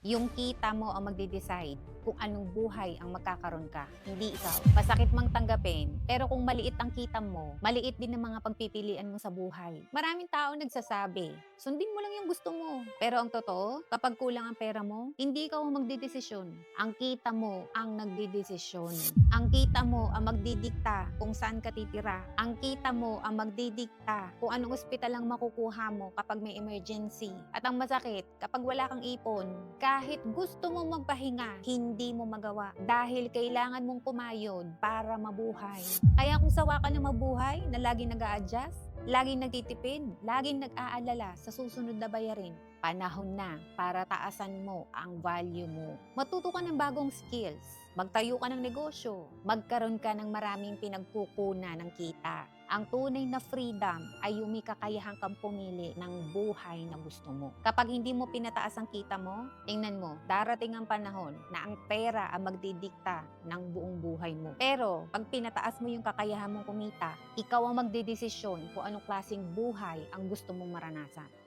Yung kita mo ang magde-decide kung anong buhay ang magkakaroon ka, hindi ikaw. Masakit mang tanggapin, pero kung maliit ang kita mo, maliit din ang mga pagpipilian mo sa buhay. Maraming tao nagsasabi, sundin mo lang yung gusto mo. Pero ang totoo, kapag kulang ang pera mo, hindi ikaw ang magdedesisyon. Ang kita mo ang nagdedesisyon. Ang kita mo ang magdidikta kung saan ka titira. Ang kita mo ang magdidikta kung anong ospital ang makukuha mo kapag may emergency. At ang masakit, kapag wala kang ipon, kahit gusto mo magpahinga, hindi mo magawa dahil kailangan mong kumayod para mabuhay. Kaya kung sawa ka na mabuhay, na laging nag-a-adjust, laging nagtitipid, laging nag-aalala sa susunod na bayarin, panahon na para taasan mo ang value mo. Matuto ka ng bagong skills, magtayo ka ng negosyo, magkaroon ka ng maraming pinagkukunan ng kita. Ang tunay na freedom ay yung may kakayahan kang pumili ng buhay na gusto mo. Kapag hindi mo pinataas ang kita mo, tingnan mo, darating ang panahon na ang pera ang magdidikta ng buong buhay mo. Pero, pag pinataas mo yung kakayahan mong kumita, ikaw ang magdedesisyon kung anong klaseng buhay ang gusto mong maranasan.